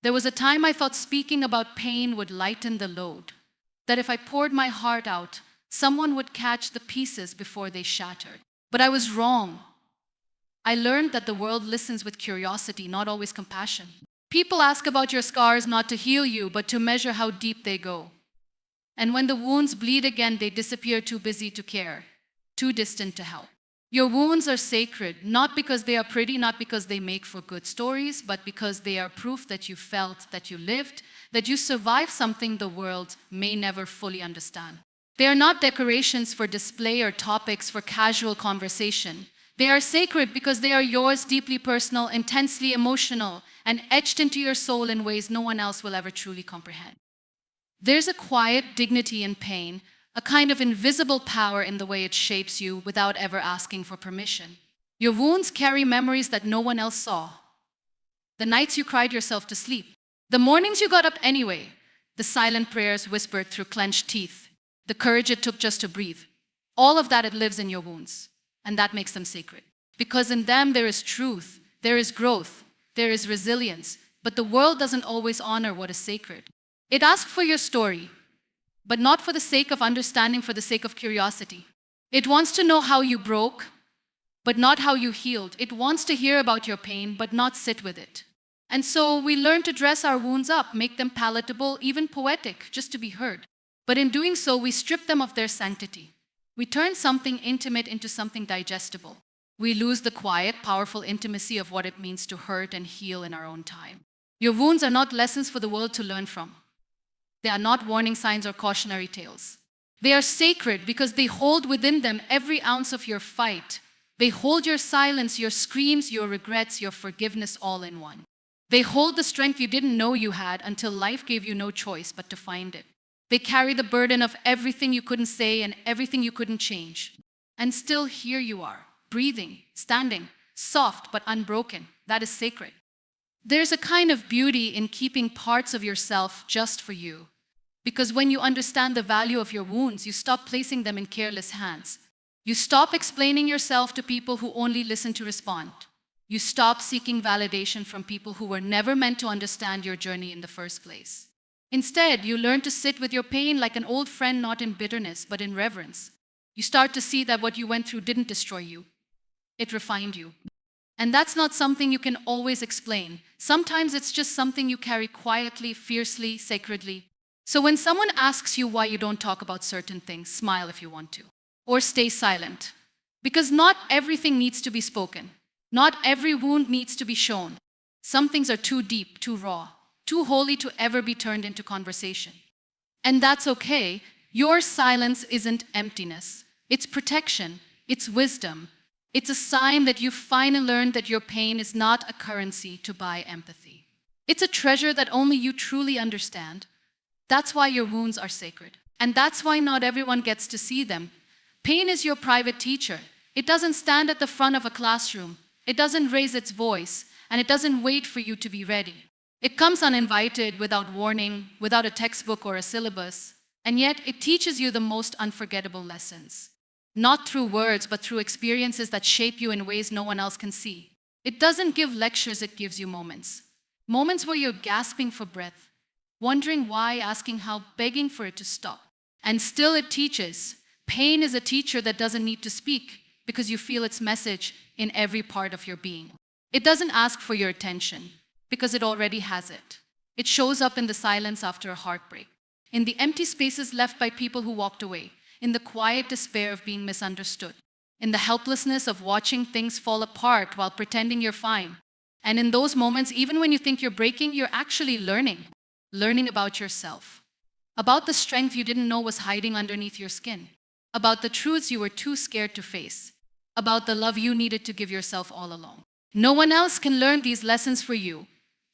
There was a time I thought speaking about pain would lighten the load, that if I poured my heart out, someone would catch the pieces before they shattered. But I was wrong. I learned that the world listens with curiosity, not always compassion. People ask about your scars not to heal you, but to measure how deep they go. And when the wounds bleed again, they disappear, too busy to care, too distant to help. Your wounds are sacred, not because they are pretty, not because they make for good stories, but because they are proof that you felt, that you lived, that you survived something the world may never fully understand. They are not decorations for display or topics for casual conversation. They are sacred because they are yours, deeply personal, intensely emotional, and etched into your soul in ways no one else will ever truly comprehend. There's a quiet dignity in pain, a kind of invisible power in the way it shapes you without ever asking for permission. Your wounds carry memories that no one else saw. The nights you cried yourself to sleep, the mornings you got up anyway, the silent prayers whispered through clenched teeth, the courage it took just to breathe. All of that, it lives in your wounds, and that makes them sacred. Because in them there is truth, there is growth, there is resilience, but the world doesn't always honor what is sacred. It asks for your story, but not for the sake of understanding, for the sake of curiosity. It wants to know how you broke, but not how you healed. It wants to hear about your pain, but not sit with it. And so we learn to dress our wounds up, make them palatable, even poetic, just to be heard. But in doing so, we strip them of their sanctity. We turn something intimate into something digestible. We lose the quiet, powerful intimacy of what it means to hurt and heal in our own time. Your wounds are not lessons for the world to learn from. They are not warning signs or cautionary tales. They are sacred because they hold within them every ounce of your fight. They hold your silence, your screams, your regrets, your forgiveness all in one. They hold the strength you didn't know you had until life gave you no choice but to find it. They carry the burden of everything you couldn't say and everything you couldn't change. And still here you are, breathing, standing, soft but unbroken. That is sacred. There's a kind of beauty in keeping parts of yourself just for you. Because when you understand the value of your wounds, you stop placing them in careless hands. You stop explaining yourself to people who only listen to respond. You stop seeking validation from people who were never meant to understand your journey in the first place. Instead, you learn to sit with your pain like an old friend, not in bitterness, but in reverence. You start to see that what you went through didn't destroy you. It refined you. And that's not something you can always explain. Sometimes it's just something you carry quietly, fiercely, sacredly. So when someone asks you why you don't talk about certain things, smile if you want to. Or stay silent. Because not everything needs to be spoken. Not every wound needs to be shown. Some things are too deep, too raw, too holy to ever be turned into conversation. And that's okay. Your silence isn't emptiness. It's protection. It's wisdom. It's a sign that you finally learned that your pain is not a currency to buy empathy. It's a treasure that only you truly understand. That's why your wounds are sacred. And that's why not everyone gets to see them. Pain is your private teacher. It doesn't stand at the front of a classroom. It doesn't raise its voice, and it doesn't wait for you to be ready. It comes uninvited, without warning, without a textbook or a syllabus, and yet it teaches you the most unforgettable lessons. Not through words, but through experiences that shape you in ways no one else can see. It doesn't give lectures, it gives you moments. Moments where you're gasping for breath, wondering why, asking how, begging for it to stop. And still it teaches. Pain is a teacher that doesn't need to speak because you feel its message in every part of your being. It doesn't ask for your attention because it already has it. It shows up in the silence after a heartbreak, in the empty spaces left by people who walked away, in the quiet despair of being misunderstood, in the helplessness of watching things fall apart while pretending you're fine. And in those moments, even when you think you're breaking, you're actually learning about yourself, about the strength you didn't know was hiding underneath your skin, about the truths you were too scared to face, about the love you needed to give yourself all along. No one else can learn these lessons for you.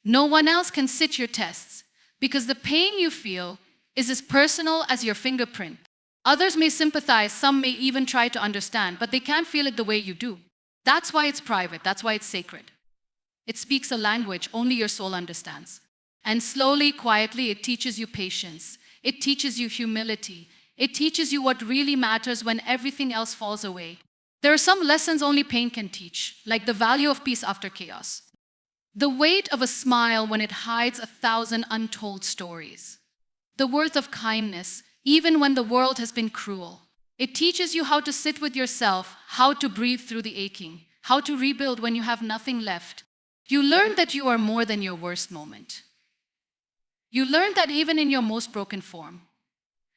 No one else can sit your tests, because the pain you feel is as personal as your fingerprint. Others may sympathize, some may even try to understand, but they can't feel it the way you do. That's why it's private, that's why it's sacred. It speaks a language only your soul understands. And slowly, quietly, it teaches you patience. It teaches you humility. It teaches you what really matters when everything else falls away. There are some lessons only pain can teach, like the value of peace after chaos. The weight of a smile when it hides 1,000 untold stories. The worth of kindness, even when the world has been cruel. It teaches you how to sit with yourself, how to breathe through the aching, how to rebuild when you have nothing left. You learn that you are more than your worst moment. You learn that even in your most broken form,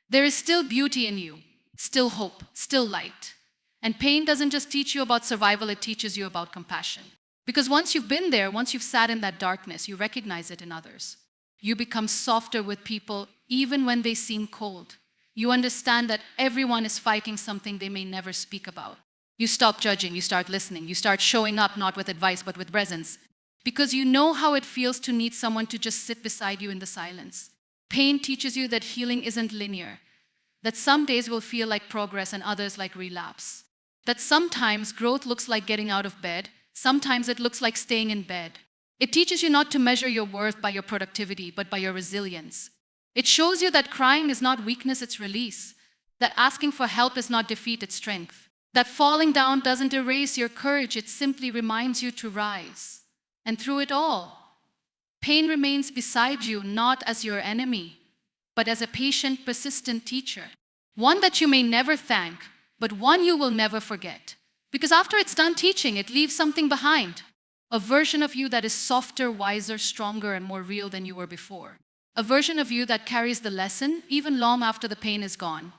there is still beauty in you, still hope, still light. And pain doesn't just teach you about survival, it teaches you about compassion. Because once you've been there, once you've sat in that darkness, you recognize it in others. You become softer with people, even when they seem cold. You understand that everyone is fighting something they may never speak about. You stop judging, you start listening, you start showing up not with advice but with presence. Because you know how it feels to need someone to just sit beside you in the silence. Pain teaches you that healing isn't linear, that some days will feel like progress and others like relapse. That sometimes growth looks like getting out of bed, sometimes it looks like staying in bed. It teaches you not to measure your worth by your productivity, but by your resilience. It shows you that crying is not weakness, it's release. That asking for help is not defeat, it's strength. That falling down doesn't erase your courage, it simply reminds you to rise. And through it all, pain remains beside you not as your enemy, but as a patient, persistent teacher. One that you may never thank, but one you will never forget. Because after it's done teaching, it leaves something behind. A version of you that is softer, wiser, stronger, and more real than you were before. A version of you that carries the lesson even long after the pain is gone.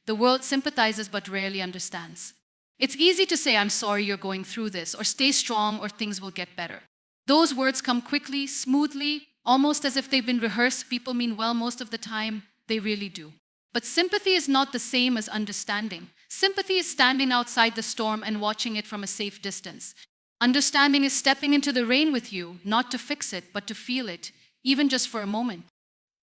The world sympathizes but rarely understands. It's easy to say, I'm sorry you're going through this, or stay strong, or things will get better. Those words come quickly, smoothly, almost as if they've been rehearsed. People mean well most of the time, they really do. But sympathy is not the same as understanding. Sympathy is standing outside the storm and watching it from a safe distance. Understanding is stepping into the rain with you, not to fix it, but to feel it, even just for a moment.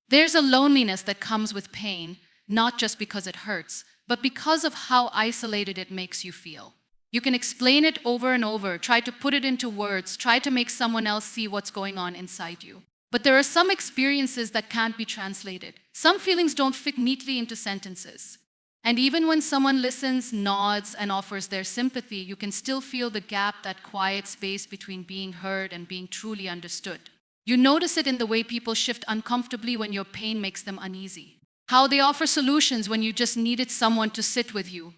There's a loneliness that comes with pain, not just because it hurts, but because of how isolated it makes you feel. You can explain it over and over, try to put it into words, try to make someone else see what's going on inside you. But there are some experiences that can't be translated. Some feelings don't fit neatly into sentences. And even when someone listens, nods, and offers their sympathy, you can still feel the gap, that quiet space between being heard and being truly understood. You notice it in the way people shift uncomfortably when your pain makes them uneasy. How they offer solutions when you just needed someone to sit with you.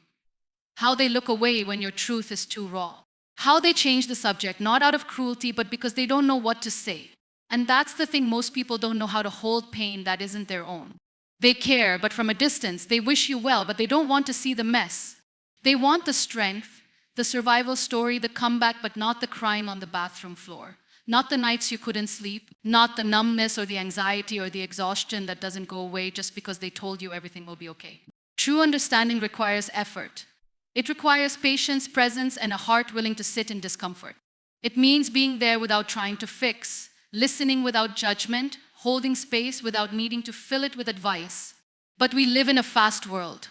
How they look away when your truth is too raw. How they change the subject, not out of cruelty, but because they don't know what to say. And that's the thing, most people don't know how to hold pain that isn't their own. They care, but from a distance. They wish you well, but they don't want to see the mess. They want the strength, the survival story, the comeback, but not the crying on the bathroom floor. Not the nights you couldn't sleep, not the numbness or the anxiety or the exhaustion that doesn't go away just because they told you everything will be okay. True understanding requires effort. It requires patience, presence, and a heart willing to sit in discomfort. It means being there without trying to fix, listening without judgment, holding space without needing to fill it with advice. But we live in a fast world,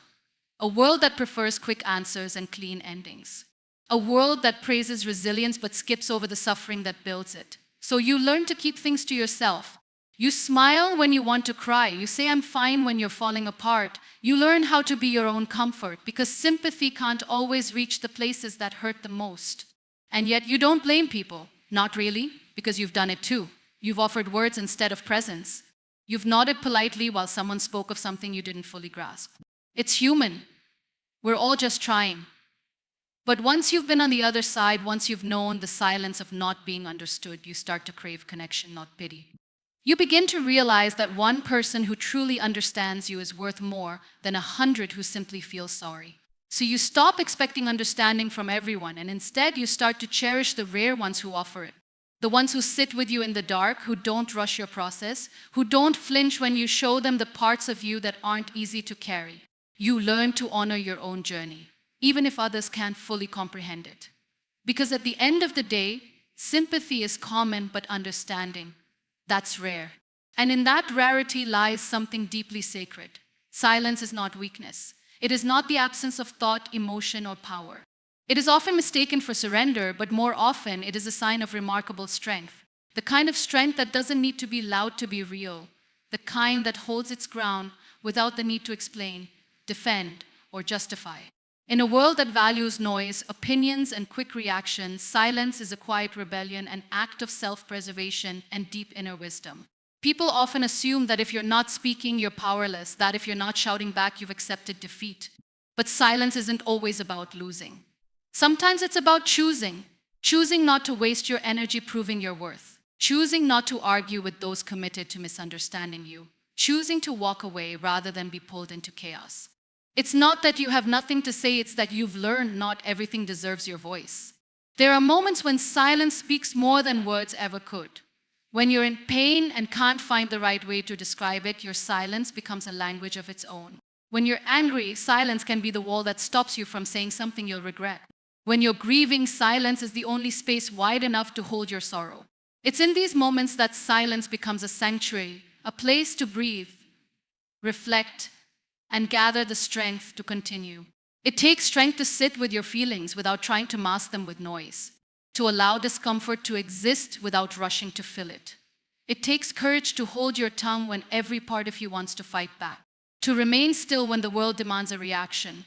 a world that prefers quick answers and clean endings. A world that praises resilience but skips over the suffering that builds it. So you learn to keep things to yourself. You smile when you want to cry. You say, I'm fine when you're falling apart. You learn how to be your own comfort, because sympathy can't always reach the places that hurt the most. And yet you don't blame people. Not really, because you've done it too. You've offered words instead of presence. You've nodded politely while someone spoke of something you didn't fully grasp. It's human. We're all just trying. But once you've been on the other side, once you've known the silence of not being understood, you start to crave connection, not pity. You begin to realize that one person who truly understands you is worth more than 100 who simply feel sorry. So you stop expecting understanding from everyone, and instead you start to cherish the rare ones who offer it. The ones who sit with you in the dark, who don't rush your process, who don't flinch when you show them the parts of you that aren't easy to carry. You learn to honor your own journey, even if others can't fully comprehend it. Because at the end of the day, sympathy is common, but understanding, that's rare. And in that rarity lies something deeply sacred. Silence is not weakness. It is not the absence of thought, emotion, or power. It is often mistaken for surrender, but more often it is a sign of remarkable strength. The kind of strength that doesn't need to be loud to be real. The kind that holds its ground without the need to explain, defend, or justify. In a world that values noise, opinions, and quick reactions, silence is a quiet rebellion, an act of self-preservation and deep inner wisdom. People often assume that if you're not speaking, you're powerless, that if you're not shouting back, you've accepted defeat. But silence isn't always about losing. Sometimes it's about choosing not to waste your energy proving your worth, choosing not to argue with those committed to misunderstanding you, choosing to walk away rather than be pulled into chaos. It's not that you have nothing to say, it's that you've learned not everything deserves your voice. There are moments when silence speaks more than words ever could. When you're in pain and can't find the right way to describe it, your silence becomes a language of its own. When you're angry, silence can be the wall that stops you from saying something you'll regret. When you're grieving, silence is the only space wide enough to hold your sorrow. It's in these moments that silence becomes a sanctuary, a place to breathe, reflect, and gather the strength to continue. It takes strength to sit with your feelings without trying to mask them with noise, to allow discomfort to exist without rushing to fill it. It takes courage to hold your tongue when every part of you wants to fight back, to remain still when the world demands a reaction.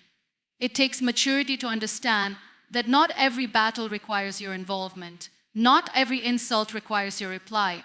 It takes maturity to understand that not every battle requires your involvement, not every insult requires your reply,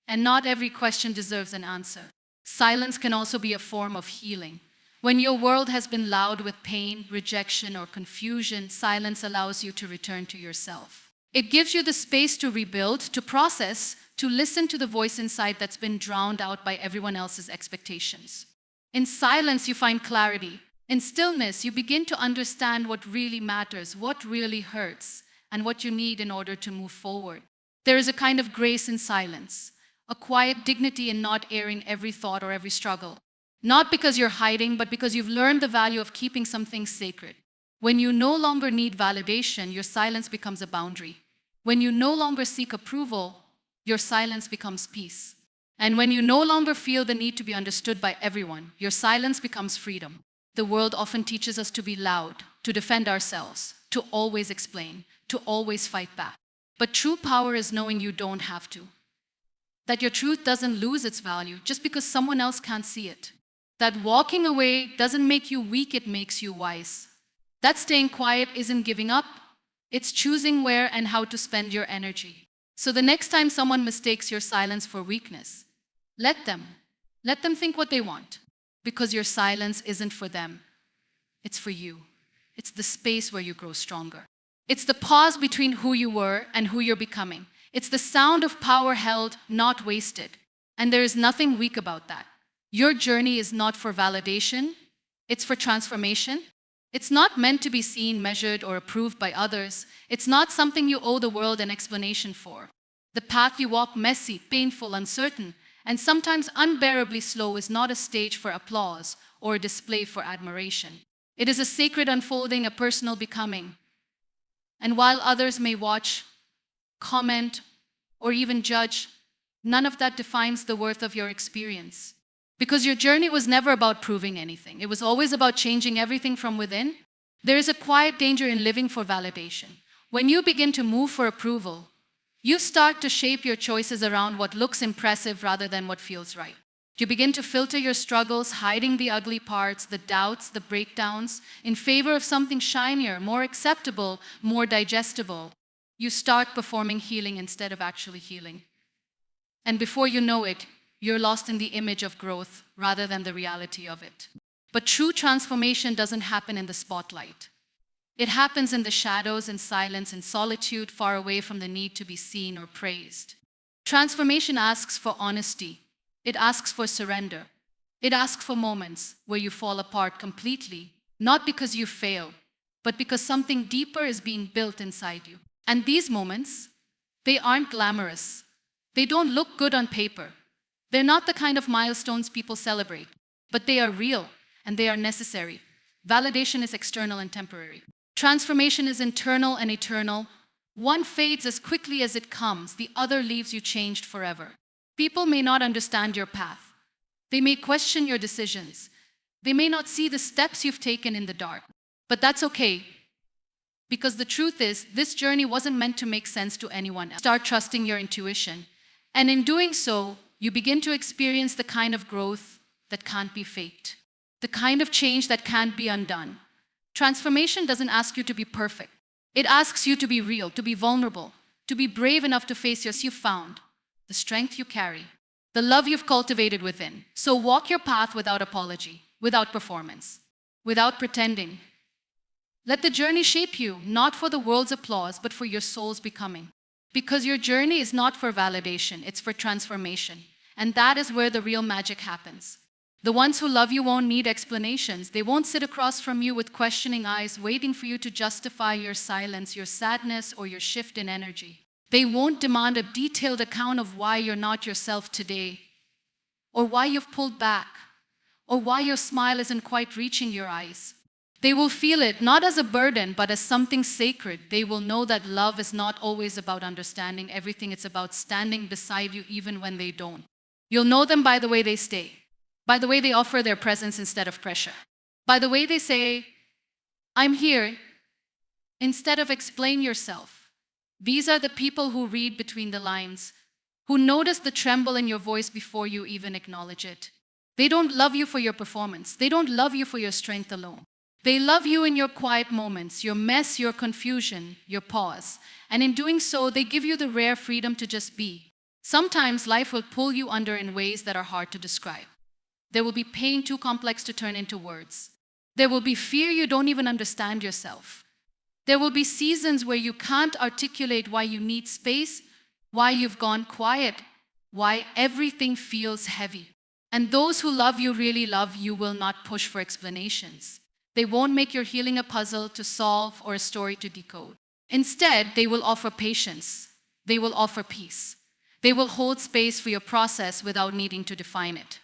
and not every question deserves an answer. Silence can also be a form of healing. When your world has been loud with pain, rejection, or confusion, silence allows you to return to yourself. It gives you the space to rebuild, to process, to listen to the voice inside that's been drowned out by everyone else's expectations. In silence, you find clarity. In stillness, you begin to understand what really matters, what really hurts, and what you need in order to move forward. There is a kind of grace in silence, a quiet dignity in not airing every thought or every struggle. Not because you're hiding, but because you've learned the value of keeping something sacred. When you no longer need validation, your silence becomes a boundary. When you no longer seek approval, your silence becomes peace. And when you no longer feel the need to be understood by everyone, your silence becomes freedom. The world often teaches us to be loud, to defend ourselves, to always explain, to always fight back. But true power is knowing you don't have to. That your truth doesn't lose its value just because someone else can't see it. That walking away doesn't make you weak, it makes you wise. That staying quiet isn't giving up, it's choosing where and how to spend your energy. So the next time someone mistakes your silence for weakness, let them think what they want, because your silence isn't for them, it's for you. It's the space where you grow stronger. It's the pause between who you were and who you're becoming. It's the sound of power held, not wasted. And there is nothing weak about that. Your journey is not for validation, it's for transformation. It's not meant to be seen, measured, or approved by others. It's not something you owe the world an explanation for. The path you walk, messy, painful, uncertain, and sometimes unbearably slow, is not a stage for applause or a display for admiration. It is a sacred unfolding, a personal becoming. And while others may watch, comment, or even judge, none of that defines the worth of your experience. Because your journey was never about proving anything. It was always about changing everything from within. There is a quiet danger in living for validation. When you begin to move for approval, you start to shape your choices around what looks impressive rather than what feels right. You begin to filter your struggles, hiding the ugly parts, the doubts, the breakdowns, in favor of something shinier, more acceptable, more digestible. You start performing healing instead of actually healing. And before you know it, you're lost in the image of growth rather than the reality of it. But true transformation doesn't happen in the spotlight. It happens in the shadows, in silence, in solitude, far away from the need to be seen or praised. Transformation asks for honesty. It asks for surrender. It asks for moments where you fall apart completely, not because you fail, but because something deeper is being built inside you. And these moments, they aren't glamorous. They don't look good on paper. They're not the kind of milestones people celebrate, but they are real and they are necessary. Validation is external and temporary. Transformation is internal and eternal. One fades as quickly as it comes, the other leaves you changed forever. People may not understand your path. They may question your decisions. They may not see the steps you've taken in the dark. But that's okay, because the truth is, this journey wasn't meant to make sense to anyone else. Start trusting your intuition. And in doing so, you begin to experience the kind of growth that can't be faked, the kind of change that can't be undone. Transformation doesn't ask you to be perfect. It asks you to be real, to be vulnerable, to be brave enough to face yourself you found, the strength you carry, the love you've cultivated within. So walk your path without apology, without performance, without pretending. Let the journey shape you, not for the world's applause, but for your soul's becoming. Because your journey is not for validation, it's for transformation. And that is where the real magic happens. The ones who love you won't need explanations. They won't sit across from you with questioning eyes, waiting for you to justify your silence, your sadness, or your shift in energy. They won't demand a detailed account of why you're not yourself today, or why you've pulled back, or why your smile isn't quite reaching your eyes. They will feel it not as a burden, but as something sacred. They will know that love is not always about understanding everything. It's about standing beside you even when they don't. You'll know them by the way they stay, by the way they offer their presence instead of pressure, by the way they say, I'm here, instead of explain yourself. These are the people who read between the lines, who notice the tremble in your voice before you even acknowledge it. They don't love you for your performance. They don't love you for your strength alone. They love you in your quiet moments, your mess, your confusion, your pause. And in doing so, they give you the rare freedom to just be. Sometimes life will pull you under in ways that are hard to describe. There will be pain too complex to turn into words. There will be fear you don't even understand yourself. There will be seasons where you can't articulate why you need space, why you've gone quiet, why everything feels heavy. And those who love you really love you will not push for explanations. They won't make your healing a puzzle to solve or a story to decode. Instead, they will offer patience. They will offer peace. They will hold space for your process without needing to define it.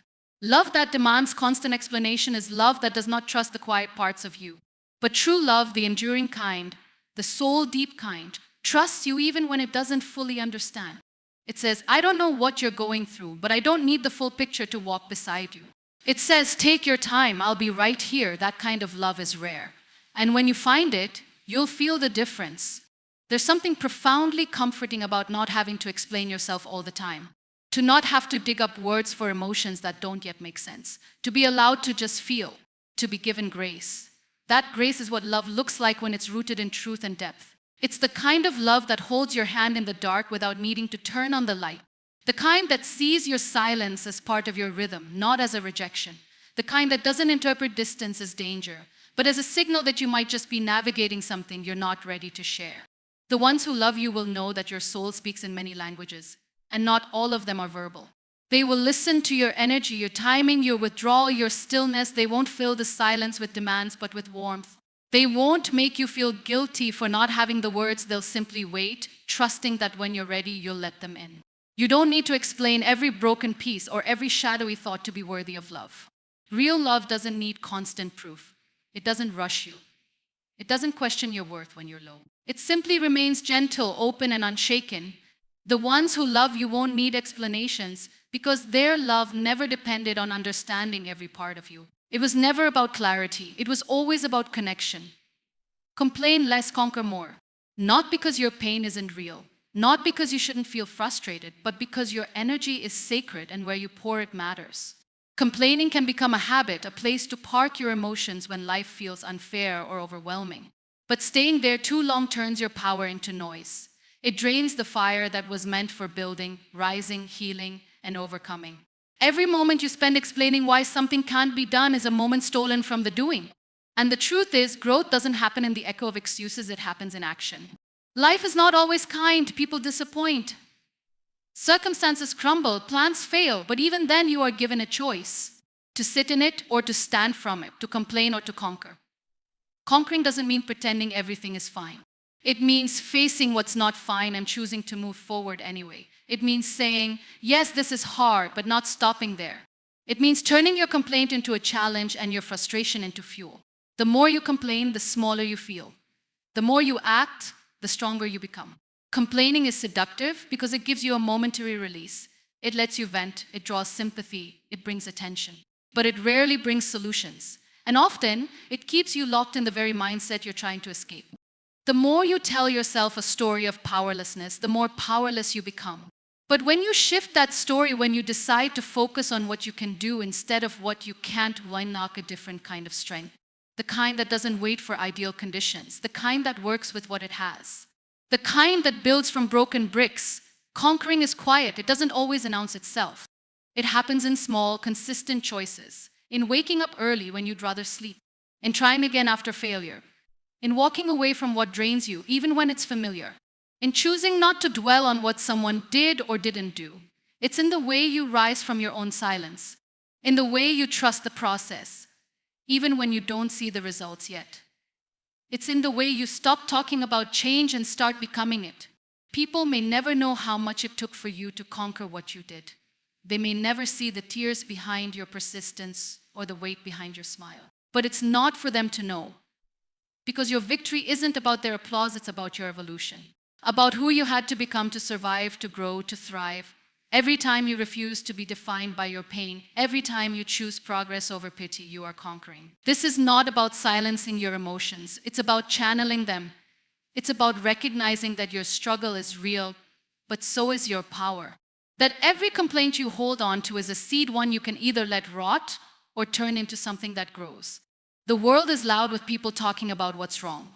Love that demands constant explanation is love that does not trust the quiet parts of you. But true love, the enduring kind, the soul-deep kind, trusts you even when it doesn't fully understand. It says, I don't know what you're going through, but I don't need the full picture to walk beside you. It says, take your time, I'll be right here. That kind of love is rare. And when you find it, you'll feel the difference. There's something profoundly comforting about not having to explain yourself all the time. To not have to dig up words for emotions that don't yet make sense. To be allowed to just feel. To be given grace. That grace is what love looks like when it's rooted in truth and depth. It's the kind of love that holds your hand in the dark without needing to turn on the light. The kind that sees your silence as part of your rhythm, not as a rejection. The kind that doesn't interpret distance as danger, but as a signal that you might just be navigating something you're not ready to share. The ones who love you will know that your soul speaks in many languages, and not all of them are verbal. They will listen to your energy, your timing, your withdrawal, your stillness. They won't fill the silence with demands, but with warmth. They won't make you feel guilty for not having the words. They'll simply wait, trusting that when you're ready, you'll let them in. You don't need to explain every broken piece or every shadowy thought to be worthy of love. Real love doesn't need constant proof. It doesn't rush you. It doesn't question your worth when you're low. It simply remains gentle, open, and unshaken. The ones who love you won't need explanations because their love never depended on understanding every part of you. It was never about clarity. It was always about connection. Complain less, conquer more. Not because your pain isn't real. Not because you shouldn't feel frustrated, but because your energy is sacred and where you pour it matters. Complaining can become a habit, a place to park your emotions when life feels unfair or overwhelming. But staying there too long turns your power into noise. It drains the fire that was meant for building, rising, healing, and overcoming. Every moment you spend explaining why something can't be done is a moment stolen from the doing. And the truth is, growth doesn't happen in the echo of excuses, it happens in action. Life is not always kind, people disappoint. Circumstances crumble, plans fail, but even then you are given a choice to sit in it or to stand from it, to complain or to conquer. Conquering doesn't mean pretending everything is fine. It means facing what's not fine and choosing to move forward anyway. It means saying, yes, this is hard, but not stopping there. It means turning your complaint into a challenge and your frustration into fuel. The more you complain, the smaller you feel. The more you act, the stronger you become. Complaining is seductive because it gives you a momentary release. It lets you vent, it draws sympathy, it brings attention. But it rarely brings solutions. And often, it keeps you locked in the very mindset you're trying to escape. The more you tell yourself a story of powerlessness, the more powerless you become. But when you shift that story, when you decide to focus on what you can do instead of what you can't, unlock a different kind of strength. The kind that doesn't wait for ideal conditions, the kind that works with what it has, the kind that builds from broken bricks. Conquering is quiet, it doesn't always announce itself. It happens in small, consistent choices, in waking up early when you'd rather sleep, in trying again after failure, in walking away from what drains you, even when it's familiar, in choosing not to dwell on what someone did or didn't do. It's in the way you rise from your own silence, in the way you trust the process, even when you don't see the results yet. It's in the way you stop talking about change and start becoming it. People may never know how much it took for you to conquer what you did. They may never see the tears behind your persistence or the weight behind your smile. But it's not for them to know. Because your victory isn't about their applause, it's about your evolution. About who you had to become to survive, to grow, to thrive. Every time you refuse to be defined by your pain, every time you choose progress over pity, you are conquering. This is not about silencing your emotions. It's about channeling them. It's about recognizing that your struggle is real, but so is your power. That every complaint you hold on to is a seed, one you can either let rot or turn into something that grows. The world is loud with people talking about what's wrong.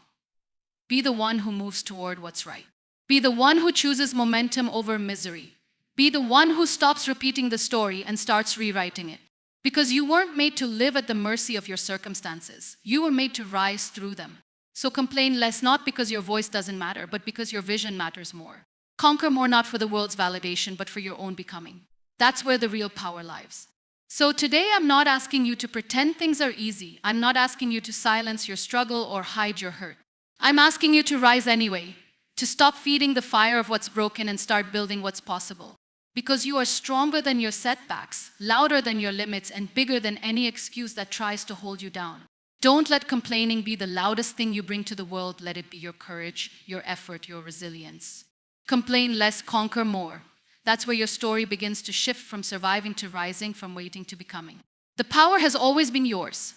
Be the one who moves toward what's right. Be the one who chooses momentum over misery. Be the one who stops repeating the story and starts rewriting it. Because you weren't made to live at the mercy of your circumstances. You were made to rise through them. So complain less, not because your voice doesn't matter, but because your vision matters more. Conquer more, not for the world's validation, but for your own becoming. That's where the real power lies. So today I'm not asking you to pretend things are easy. I'm not asking you to silence your struggle or hide your hurt. I'm asking you to rise anyway, to stop feeding the fire of what's broken and start building what's possible. Because you are stronger than your setbacks, louder than your limits, and bigger than any excuse that tries to hold you down. Don't let complaining be the loudest thing you bring to the world. Let it be your courage, your effort, your resilience. Complain less, conquer more. That's where your story begins to shift from surviving to rising, from waiting to becoming. The power has always been yours.